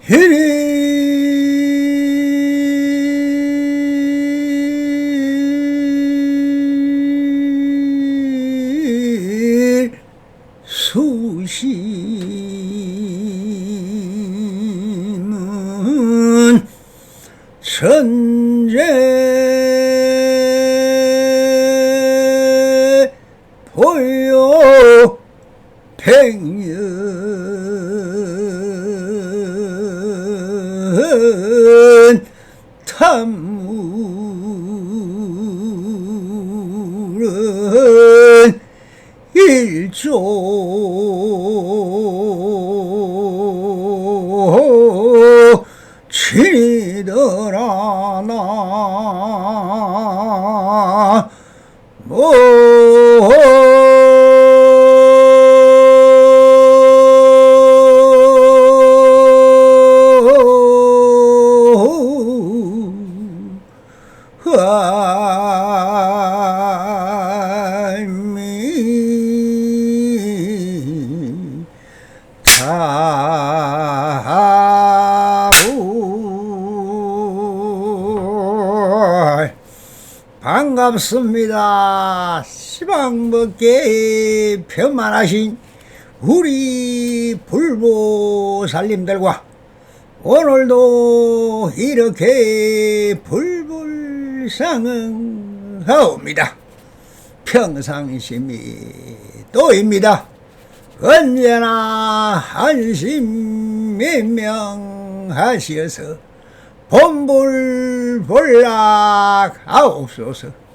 일 수시는 천재 보여 백년 탐물은 일조 친이더라 나 반갑습니다. 시방벗게 편만하신 우리 불보살님들과 오늘도 이렇게 불불상응하옵니다. 평상심이 또입니다. 언제나 안심맹명하시어서 본불본락하옵소서.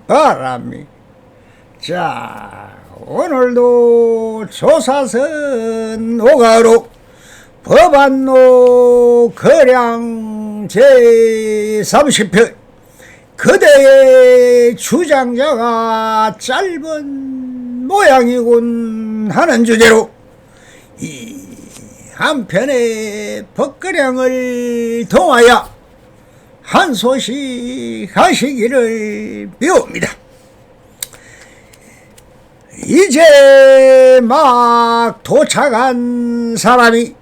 바람이. 자, 오늘도 조사선 오가로 법안로 거량 제30편 그대의 주장자가 짧은 모양이군 하는 주제로 이 한편의 법거량을 통하여 한 소식 하시기를 비옵니다. 이제 막 도착한 사람이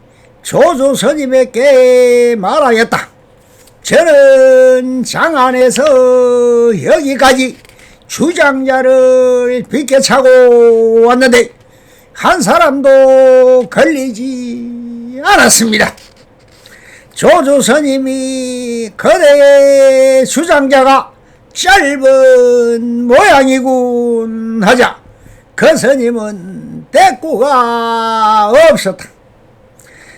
조조스님에게 말하였다. 저는 장안에서 여기까지 주장자를 빗게 차고 왔는데 한 사람도 걸리지 않았습니다. 조조스님이 그대의 주장자가 짧은 모양이군 하자 그 스님은 대꾸가 없었다.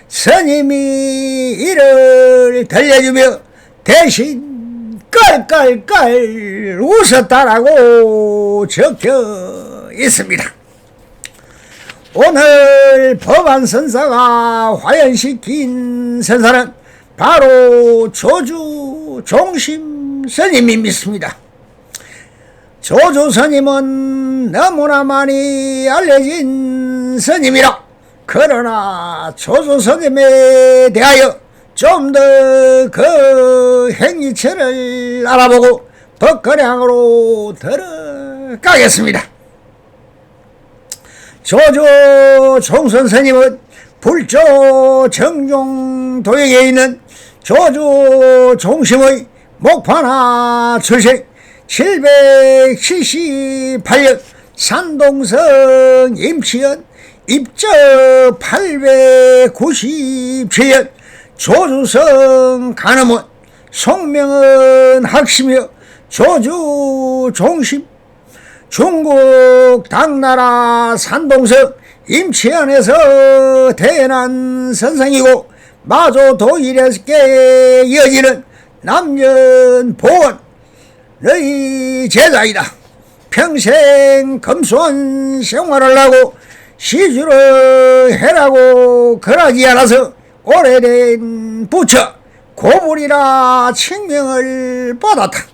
스님이 이를 들려주며 대신 깔깔깔 웃었다라고 적혀 있습니다. 오늘 법안선사가 화연시킨 선사는 바로 조주종심 스님이 믿습니다. 조주스님은 너무나 많이 알려진 스님이라 그러나 조주스님에 대하여 좀 더 그 행위처를 알아보고 법거량으로 들어가겠습니다. 조주종선 스님은 불조 정종도역에 있는 조주종심의 목파나 출생 778년 산동성 임치연 입저 897년 조주성 간음원 송명은 학시며 조주종심 중국 당나라 산동성 임치연에서 태어난 선생이고 마조 도일에게 이어지는 남녀보원의 제자이다. 평생 검소한 생활을 하고 시주를 해라고 그러지 않아서 오래된 부처 고불이라 칭명을 받았다.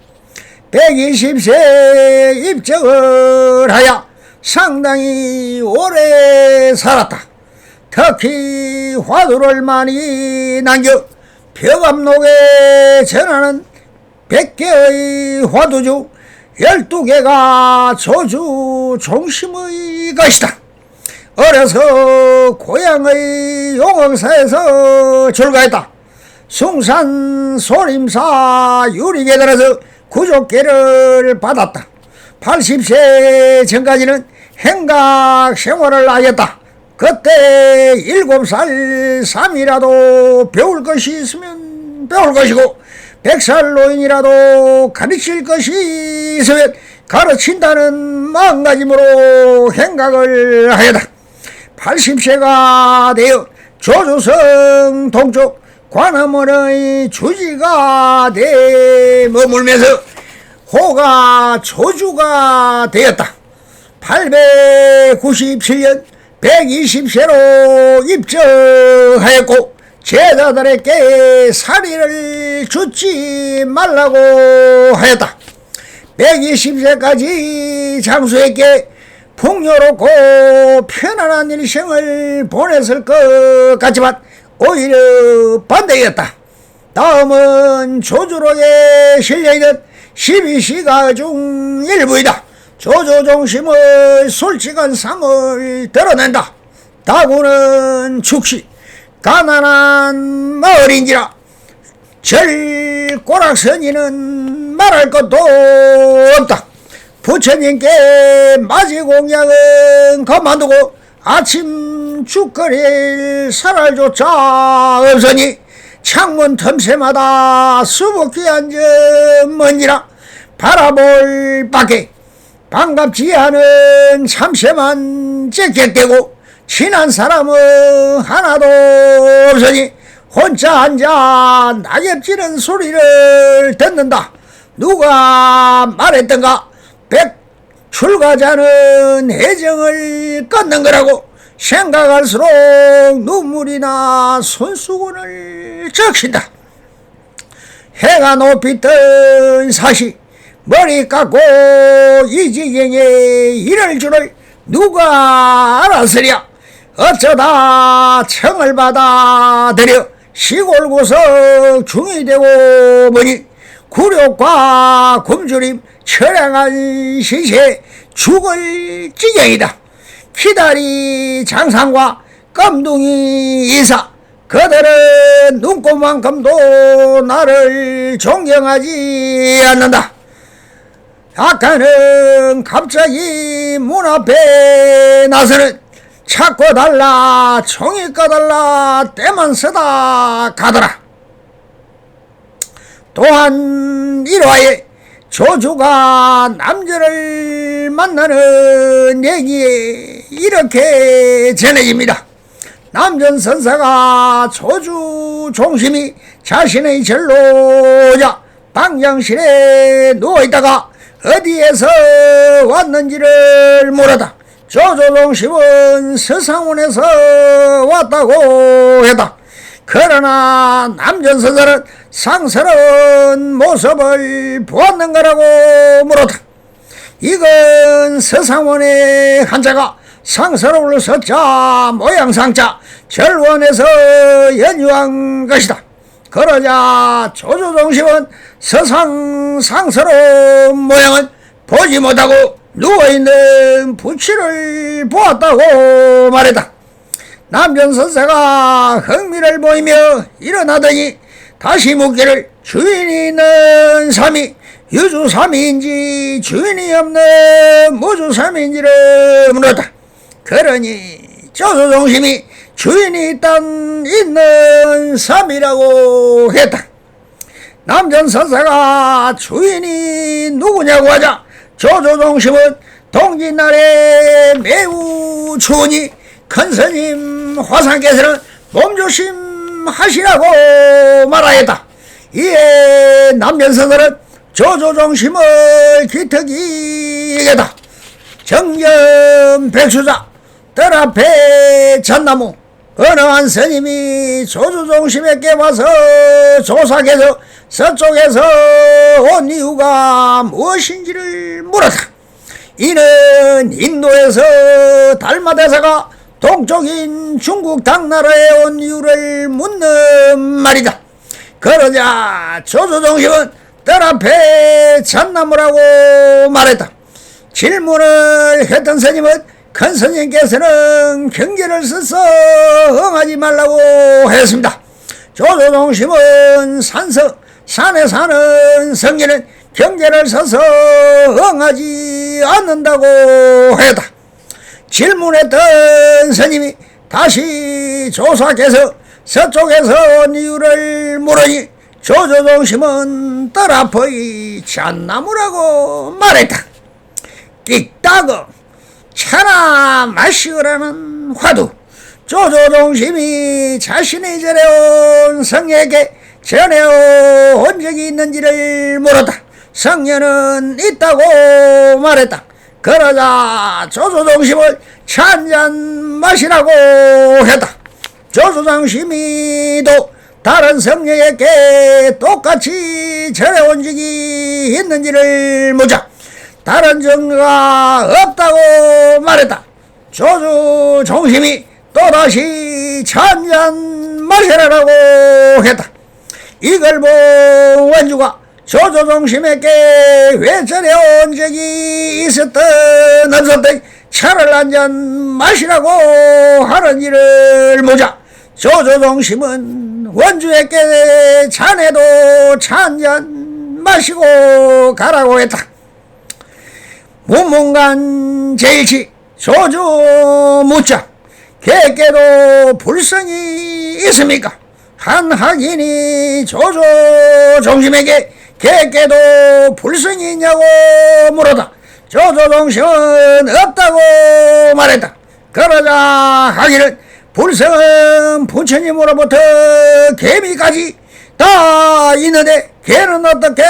120세 입적을 하여 상당히 오래 살았다. 특히 화두를 많이 남겨 벽암록에 전하는 100개의 화두 중 12개가 조주종심의 것이다. 어려서 고향의 용흥사에서 출가했다. 숭산 소림사 유리계 들어서 구족계를 받았다. 80세 전까지는 행각 생활을 하였다. 그때 7살 3이라도 배울 것이 있으면 배울 것이고 100살 노인이라도 가르칠 것이 있으면 가르친다는 마음가짐으로 행각을 하였다. 80세가 되어 조주성 동쪽 관음원의 주지가 돼 머물면서 호가 조주가 되었다. 897년 120세로 입정하였고 제자들에게 사리를 주지 말라고 하였다. 120세까지 장수에게 풍요롭고 편안한 일생을 보냈을 것 같지만 오히려 반대였다. 다음은 조주록에 실려있는 12시가 중 일부이다. 조조종심의 솔직한 삶을 드러낸다. 다구는 축시 가난한 마을인지라 절꼬락선이는 말할 것도 없다. 부처님께 맞이 공양은 그만두고 아침 죽거릴 살알조차 없으니 창문 틈새마다 수북히 앉으머니라 바라볼 밖에 반갑지 않은 참새만 째격대고 친한 사람은 하나도 없으니 혼자 앉아 낙엽지는 소리를 듣는다. 누가 말했던가 백출가자는 애정을 끊는 거라고 생각할수록 눈물이나 손수건을 적신다. 해가 높이 뜬 사시 머리 깎고 이 지경에 이럴 줄을 누가 알았으랴. 어쩌다 청을 받아들여 시골 구석 중이 되고 보니 굴욕과 굶주림 처량한 시세 죽을 지경이다. 기다리 장상과 껌둥이 이사 그들은 눈꽃만큼도 나를 존경하지 않는다. 아까는 갑자기 문 앞에 나서는 찾고 달라 총이 꺼달라 때만 쓰다 가더라. 또한 일화에 조주가 남자를 만나는 얘기에 이렇게 전해집니다. 남전 선사가 조주 종심이 자신의 절로자 방장실에 누워있다가 어디에서 왔는지를 물었다. 조조종심은 서상원에서 왔다고 했다. 그러나 남전선사는 상스러운 모습을 보았는 거라고 물었다. 이건 서상원의 한자가 상스러울 서자 모양상자 절원에서 연유한 것이다. 그러자 조조종심은 상스러운 모양은 보지 못하고 누워있는 부치를 보았다고 말했다. 남전선사가 흥미를 보이며 일어나더니 다시 묻기를 주인이 있는 삼이 유주삼이인지 주인이 없는 무주삼이인지를 물었다. 그러니 조조종심이 주인이 있는 삼이라고 했다. 남전선사가 주인이 누구냐고 하자 조조종심은 동짓날에 매우 추우니 큰스님 화상께서는 몸조심하시라고 말하였다. 이에 남전선사는 조조종심을 기특이겠다. 정전 백수자 뜰 앞에 잣나무 어느 한 스님이 조조종심에게 와서 조사해서 서쪽에서 온 이유가 무엇인지를 물었다. 이는 인도에서 달마대사가 동쪽인 중국 당나라에 온 이유를 묻는 말이다. 그러자 조조종심은 뜰 앞에 잣나무라고 말했다. 질문을 했던 스님은 큰 스님께서는 경계를 써서 응하지 말라고 했습니다. 조조동심은 산에 사는 성인은 경계를 서서 응하지 않는다고 했다. 질문했던 스님이 다시 조사께서 서쪽에서 온 이유를 물으니 조조동심은 뜰 앞의 잣나무라고 말했다. 끽따거 차나 마시오라는 화두. 조조동심이 자신이 전해온 성에게 전해온 적이 있는지를 물었다. 성녀는 있다고 말했다. 그러자 조조동심을 차 한잔 마시라고 했다. 조조동심이도 다른 성녀에게 똑같이 전해온 적이 있는지를 묻자 다른 증거가 없다고 말했다. 조조동심이 또다시 차 한잔 마시라고 했다. 이걸 본 원주가 조조동심에게 왜 전해온 적이 있었든 없었든 차를 한잔 마시라고 하는 일을 묻자 조조동심은 원주에게 자네도 차 한잔 마시고 가라고 했다. 문문간 제일치 조조 묻자 개께도 불성이 있습니까? 한 학인이 조조동심에게 개께도 불성이 있냐고 물었다. 조조동심은 없다고 말했다. 그러자 학인은 불성은 부처님으로부터 개미까지 다 있는데 개는 어떻게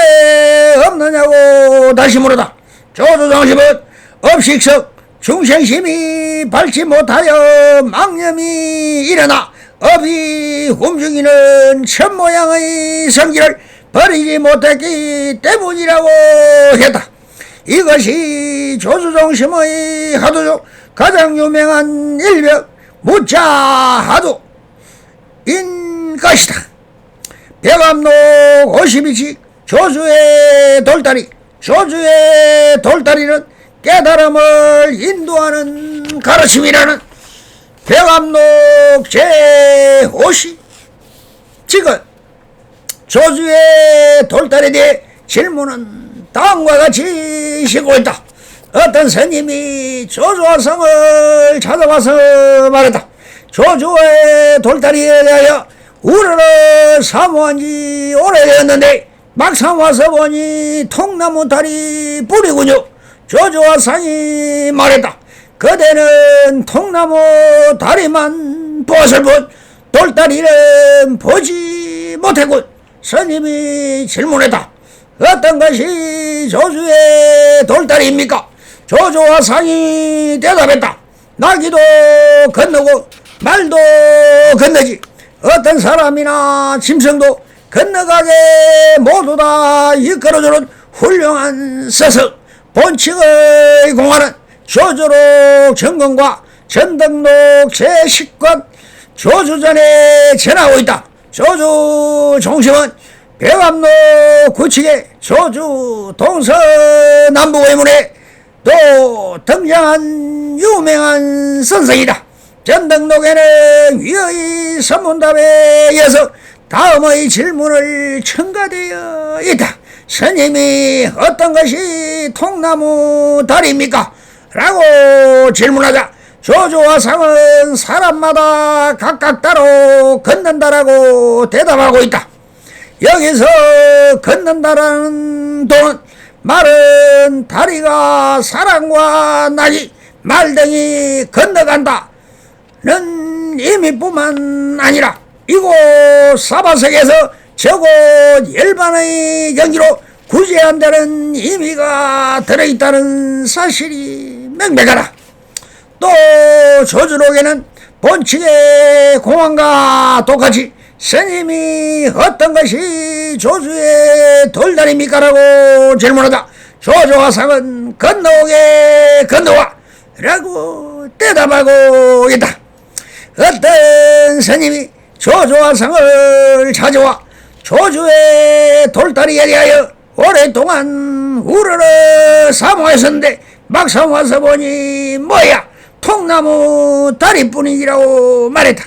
없느냐고 다시 물었다. 조조동심은 업식석 중생심이 밟지 못하여 망념이 일어나 업이 움직이는 천모양의 성질을 버리지 못했기 때문이라고 했다. 이것이 조조동심의 하도 중 가장 유명한 일명 무자하도인 것이다. 백암록 52지 조주의 돌다리. 조주의 돌다리는 깨달음을 인도하는 가르침이라는 백암록 제50 지금 조주의 돌다리에 대해 질문은 다음과 같이 시고 있다. 어떤 스님이 조조화성을 찾아와서 말했다. 조조의 돌다리에 대하여 우러러 사모한 지 오래되었는데 막상 와서 보니 통나무 다리 뿌리군요. 조조화상이 말했다. 그대는 통나무 다리만 보았을 뿐 돌다리는 보지 못했군. 스님이 질문했다. 어떤 것이 조주의 돌다리입니까? 조조화상이 대답했다. 나귀도 건너고 말도 건너지. 어떤 사람이나 짐승도 건너가게 모두 다 이끌어주는 훌륭한 서석 본칙의 공안은 조조록 정건과 전등록 제10권 조주전에 전하고 있다. 조주 종심은 백암록 구칙의 조주 동서남북의문에 또 등장한 유명한 선생이다. 전등록에는 위의 선문답에 이어서 다음의 질문을 첨가되어 있다. 스님이 어떤 것이 통나무 다리입니까? 라고 질문하자 조조화상은 사람마다 각각 따로 걷는다라고 대답하고 있다. 여기서 걷는다라는 동은 말은 다리가 사람과 나귀, 말 등이 건너간다는 의미뿐만 아니라 이곳 사바석에서 저곳 열반의 경지로 구제한다는 의미가 들어있다는 사실이 명백하다. 또 조주록에는 본칙의 공안과 똑같이 스님이 어떤 것이 조주의 돌다리입니까? 라고 질문하다 조조화상은 건너오게 건너와 라고 대답하고 있다. 어떤 스님이 조조화상을 찾아와 조주의 돌다리에 대하여 오랫동안 우러러 사모했었는데 막상 와서 보니 뭐야 통나무 다리뿐이라고 말했다.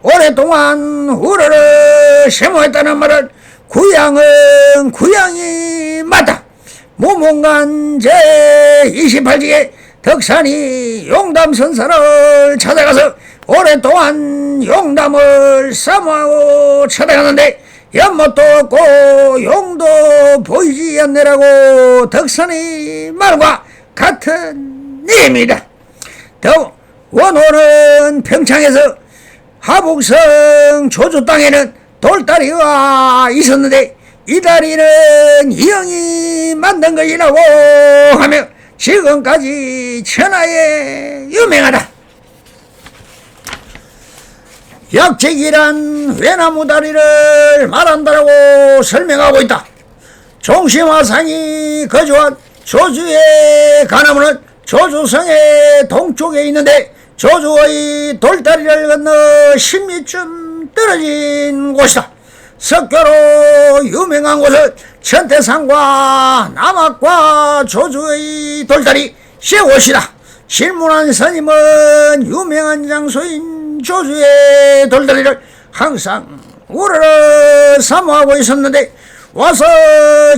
오랫동안 우러러 세모했다는 말은 구양은 구양이 맞다. 무문관 제28지에 덕산이 용담선사를 찾아가서 오랫동안 용담을 사모하고 찾아갔는데 연못도 없고 용도 보이지 않느라고 덕산의 말과 같은 의미다. 더 원호는 평창에서 하북성 조주 땅에는 돌다리가 있었는데 이 다리는 이영이 만든 것이라고 하며 지금까지 천하에 유명하다. 약책이란 외나무 다리를 말한다라고 설명하고 있다. 종심화상이 거주한 조주의 가나무는 조주성의 동쪽에 있는데 조주의 돌다리를 건너 10리쯤 떨어진 곳이다. 석교로 유명한 곳은 천태산과 남악과 조주의 돌다리 세 곳이다. 실문한 스님은 유명한 장소인 조주의 돌다리를 항상 우러러 사모하고 있었는데 와서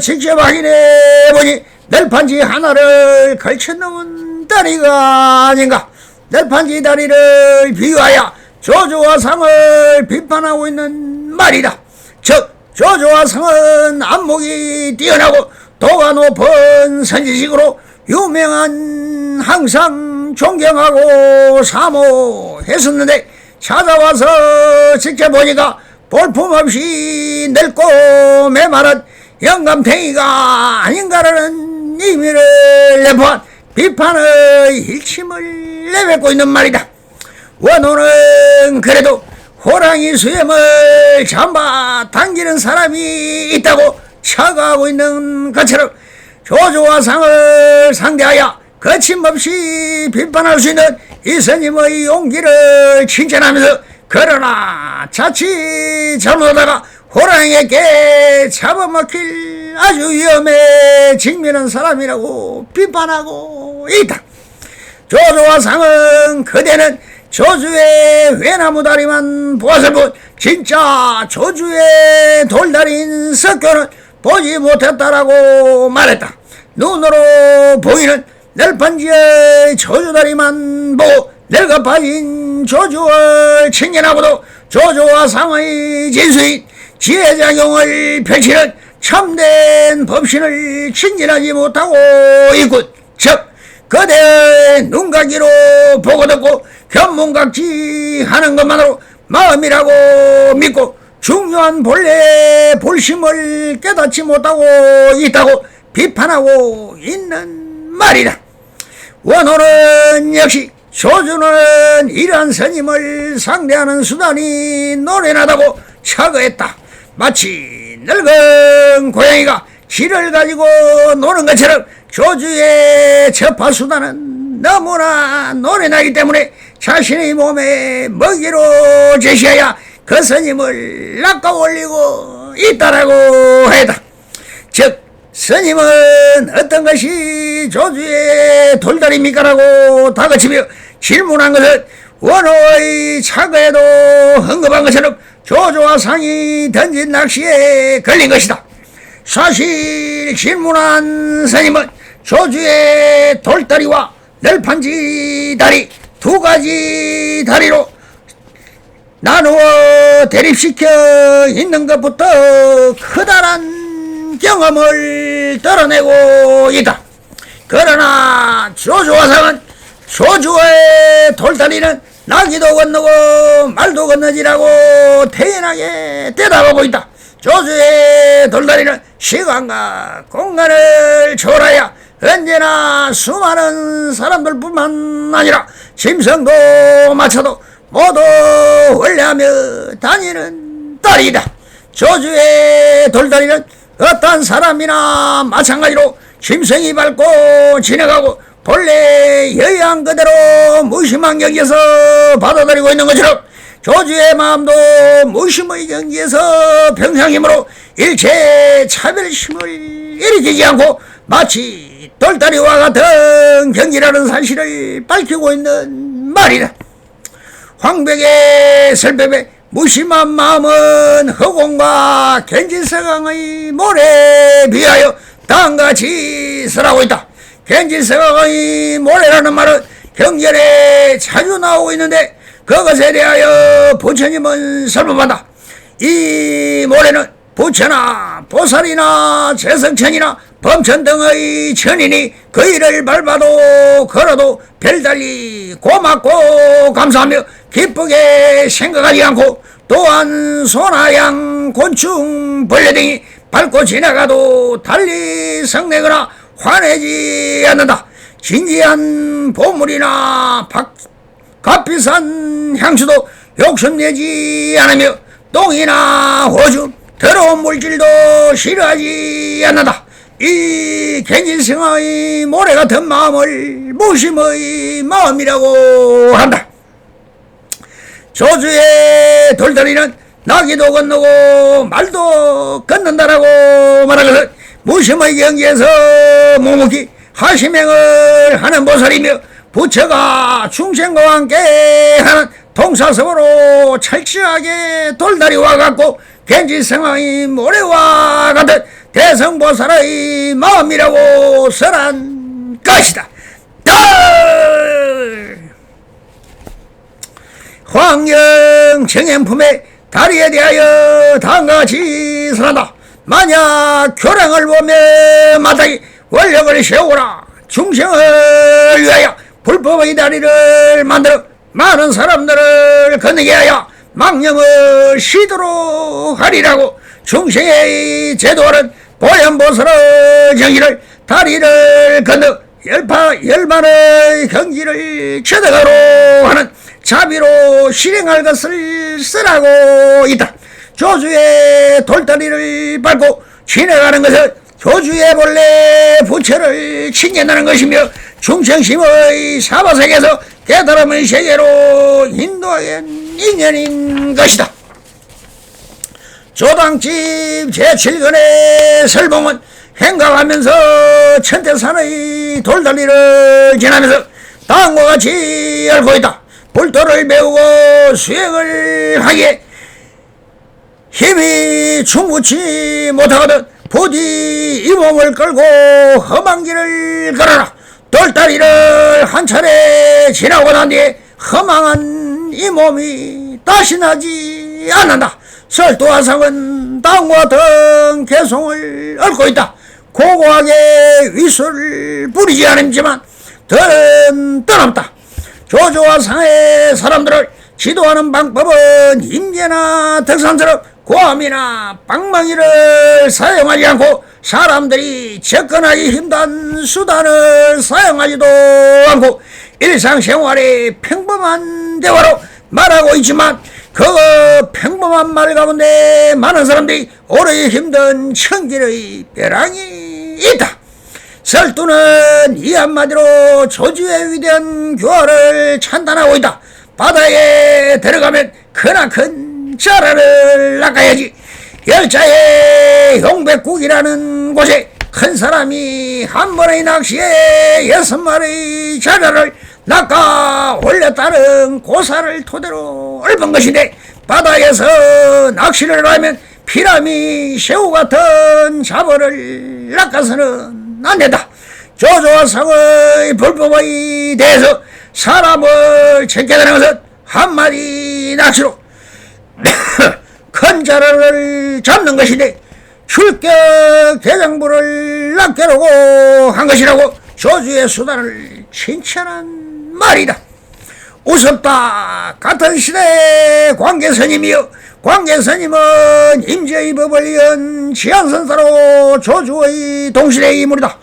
직접 확인해보니 널판지 하나를 걸쳐놓은 다리가 아닌가. 널판지 다리를 비유하여 조주화상을 비판하고 있는 말이다. 즉 조주화상은 안목이 뛰어나고 도가 높은 선지식으로 유명한 항상 존경하고 사모했었는데 찾아와서 직접 보니까 볼품없이 늙고 메마른 영감탱이가 아닌가라는 의미를 내포한 비판의 일침을 내뱉고 있는 말이다. 원호는 그래도 호랑이 수염을 잡아 당기는 사람이 있다고 차가하고 있는 것처럼 조주화상을 상대하여 거침없이 비판할 수 있는 이 스님의 용기를 칭찬하면서 그러나 자칫 잘못하다가 호랑이에게 잡아먹힐 아주 위험에 직면한 사람이라고 비판하고 있다. 조주화상은 그대는 조주의 외나무 다리만 보았을 뿐 진짜 조주의 돌다리인 석교는 보지 못했다라고 말했다. 눈으로 보이는 널판지의 조주다리만 보고 늙어 빠진 조주를 칭찬하고도 조주화상의 진수인 지혜작용을 펼치는 참된 법신을 칭찬하지 못하고 있군. 즉 그대의 눈가기로 보고 듣고 견문각지하는 것만으로 마음이라고 믿고 중요한 본래 볼심을 깨닫지 못하고 있다고 비판하고 있는 말이다. 원호는 역시 조주는 이러한 스님을 상대하는 수단이 노련하다고 차거했다. 마치 늙은 고양이가 쥐를 가지고 노는 것처럼 조주의 접하수단은 너무나 노련하기 때문에 자신의 몸에 먹이로 제시하여 그 스님을 낚아 올리고 있다라고 했다. 즉 스님은 어떤 것이 조주의 돌다리입니까라고 다그치며 질문한 것은 원호의 차거에도 언급한 것처럼 조주화상이 던진 낚시에 걸린 것이다. 사실 질문한 스님은 조주의 돌다리와 널판지 다리 두 가지 다리로 나누어 대립시켜 있는 것부터 커다란 경험을 드러내고 있다. 그러나 조주화상은 조주의 돌다리는 나기도 건너고 말도 건너지라고 태연하게 대답하고 있다. 조주의 돌다리는 시간과 공간을 초월하여 언제나 수많은 사람들뿐만 아니라 짐승도 마차도 모두 원래하며 다니는 다리이다. 조주의 돌다리는 어떤 사람이나 마찬가지로 짐승이 밟고 지나가고 본래 여양 그대로 무심한 경지에서 받아들이고 있는 것처럼 조주의 마음도 무심의 경지에서 평상심으로 일체 차별심을 일으키지 않고 마치 돌다리와 같은 경지라는 사실을 밝히고 있는 말이다. 황백의 설법에 무심한 마음은 허공과 겐지서강의 모래 비하여 다음같이 설하고 있다. 겐지서강의 모래라는 말은 경전에 자주 나오고 있는데 그것에 대하여 부처님은 설법한다. 이 모래는 부처나 보살이나 재성천이나 범천 등의 천인이 그 일을 밟아도 걸어도 별달리 고맙고 감사하며 기쁘게 생각하지 않고 또한 소나 양 곤충 벌레 등이 밟고 지나가도 달리 성내거나 화내지 않는다. 진지한 보물이나 값비싼 향수도 욕심내지 않으며 똥이나 호주 더러운 물질도 싫어하지 않는다. 이 겐지성의 모래 같은 마음을 무심의 마음이라고 한다. 조주의 돌다리는 나기도 건너고 말도 건넌다라고 말한 것은 무심의 경지에서 묵묵히 하심행을 하는 보살이며 부처가 중생과 함께 하는 동사섭으로 철저하게 돌다리와 같고 겐지성의 모래와 같은 대성보살의 마음이라고 설한 것이다. 황영 정행품의 다리에 대하여 다음같이 설한다. 만약 교량을 보며 마땅히 원력을 세우라. 중생을 위하여 불법의 다리를 만들어 많은 사람들을 건너게 하여 망령을 쉬도록 하리라고 중생의 제도하는 보현보살의 정의를 다리를 건너 열반의 경지를 쳐다가로 하는 자비로 실행할 것을 쓰라고 있다. 조주의 돌다리를 밟고 지나가는 것은 조주의 본래 부처를 칭찬하는 것이며 중생심의 사바세계에서 깨달음의 세계로 인도하는 인연인 것이다. 조당집 제7권의 설봉은 행각하면서 천태산의 돌다리를 지나면서 다음과 같이 앓고 있다. 불도를 배우고 수행을 하기에 힘이 충분치 못하거든 부디 이 몸을 끌고 험한 길을 걸어라. 돌다리를 한 차례 지나고 난 뒤에 허망한 이 몸이 다시 나지 않는다. 설도화상은 다음과 같은 개성을 앓고 있다. 고고하게 위술을 부리지 않지만 덜은 떠넘다. 조조화상의 사람들을 지도하는 방법은 임계나 덕산처럼 고함이나 방망이를 사용하지 않고 사람들이 접근하기 힘든 수단을 사용하지도 않고 일상생활의 평범한 대화로 말하고 있지만 그 평범한 말 가운데 많은 사람들이 오래 힘든 천길의 벼랑이 있다. 설두는 이 한마디로 조주의 위대한 교화를 찬탄하고 있다. 바다에 들어가면 크나큰 자라를 낚아야지. 열자의 용백국이라는 곳에 큰 사람이 한 번의 낚시에 6마리의 자라를 낚아 올렸다는 고사를 토대로 읊은 것인데 바다에서 낚시를 하면 피라미 새우 같은 자벌을 낚아서는 안 된다. 조조화상의 불법에 대해서 사람을 챙겨다는 것은 한마디 낚시로 큰 자라를 잡는 것인데 출격 대장부를 낚게로고 한 것이라고 조주의 수단을 칭찬한 말이다. 우습다. 같은 시대 광계스님이여 광계스님은 임재의 법을 이은 지향선사로 조주의 동실의 인물이다.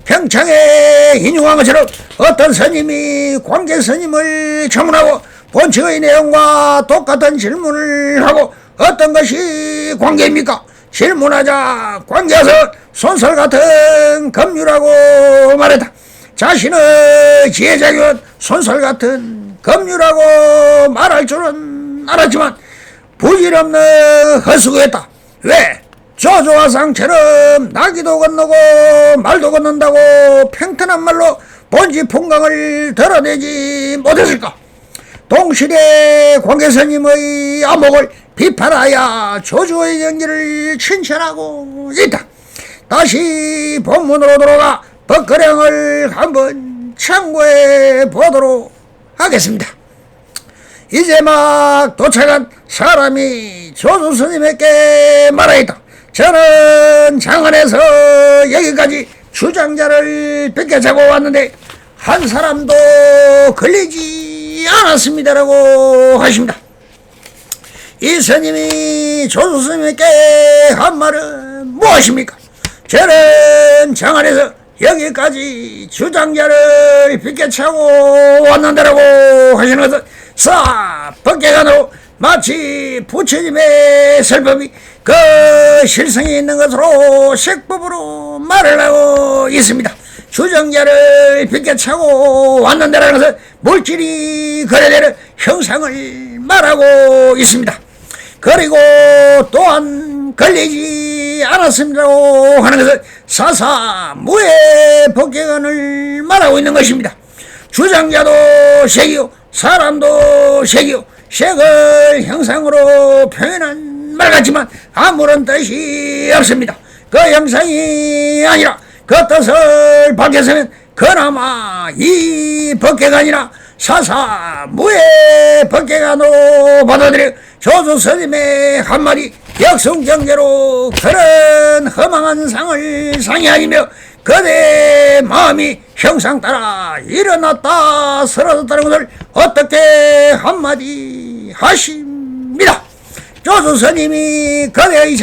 평창에 인용한 것처럼 어떤 스님이 광계스님을 청문하고 본칙의 내용과 똑같은 질문을 하고 어떤 것이 관계입니까? 질문하자 관계에서 손설 같은 검유라고 말했다. 자신의 지혜자기는 손설 같은 검유라고 말할 줄은 알았지만 부질없는 헛수고했다. 왜? 조조화상처럼 나기도 건너고 말도 건넌다고 평탄한 말로 본지 풍광을 드러내지 못했을까? 동실의 광계스님의 안목을 비판하여 조조의 경지를 칭찬하고 있다. 다시 본문으로 돌아가 법거령을 한번 참고해 보도록 하겠습니다. 이제 막 도착한 사람이 조조스님에게 말하였다. 저는 장안에서 여기까지 주장자를 뵙게자고 왔는데 한 사람도 걸리지 않았습니다라고 하십니다. 이 스님이 조조스님에게 한 말은 무엇입니까? 저는 장안에서 여기까지 주장자를 빗겨차고 왔는데라고 하시는 것은 법계관으로 마치 부처님의 설법이 그 실성이 있는 것으로 색법으로 말을 하고 있습니다. 주장자를 빗겨차고 왔는데라는 것은 물질이 거래되는 형상을 말하고 있습니다. 그리고 또한 걸리지 않았습니다고 하는 것은 사사무의 법계관을 말하고 있는 것입니다. 주장자도 색이요 사람도 색이요 색을 형상으로 표현한 말 같지만 아무런 뜻이 없습니다. 그 형상이 아니라 그 뜻을 밝혀서는 그나마 이 법계관이나 사사무의 법계관으로 받아들여 조조스님의 한마디 역성경계로 그런 허망한 상을 상의하며 그대의 마음이 형상 따라 일어났다 쓰러졌다는 것을 어떻게 한마디 하십니다. 조조스님이 그대의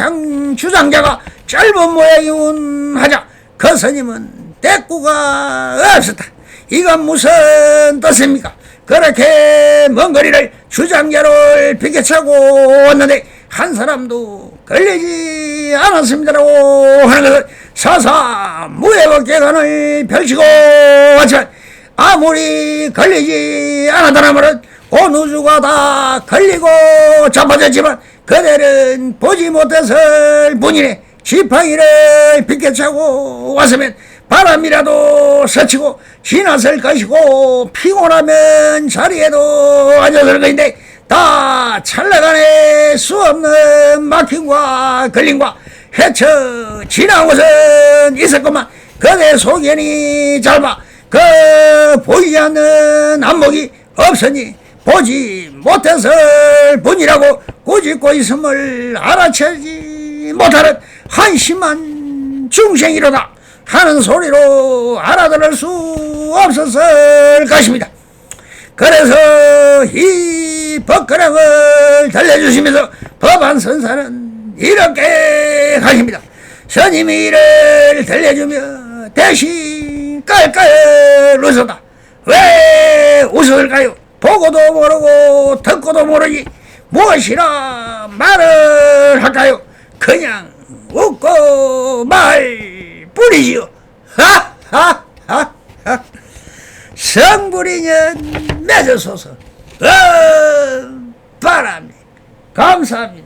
주장자가 짧은 모양이운 하자 그 스님은 대꾸가 없었다. 이건 무슨 뜻입니까? 그렇게 먼 거리를 주장자를 비켜차고 왔는데 한 사람도 걸리지 않았습니다라고 하는 것은 사사무예법계관을 펼치고 왔지만 아무리 걸리지 않았다는 말은 온 우주가 다 걸리고 잡아졌지만 그들은 보지 못했을 뿐이네. 지팡이를 비켜차고 왔으면 바람이라도 스치고 지났을 것이고 피곤하면 자리에도 앉았을 것인데 다 찰나간에 수없는 막힘과 걸림과 헤쳐 지나온 것은 있었건만 그대 소견이 짧아 그 보이지 않는 안목이 없으니 보지 못했을 뿐이라고 꾸짖고 있음을 알아채지 못하는 한심한 중생이로다 하는 소리로 알아들을 수 없었을 것입니다. 그래서 이 법거령을 들려주시면서 법안 선사는 이렇게 하십니다. 스님이 이를 들려주며 대신 깔깔 웃었다. 왜 웃었을까요? 보고도 모르고 듣고도 모르니 무엇이라 말을 할까요? 그냥 웃고 말 뿐이지요. 하하하하. 성불이년 맺어소서. 바람이 감사합니다.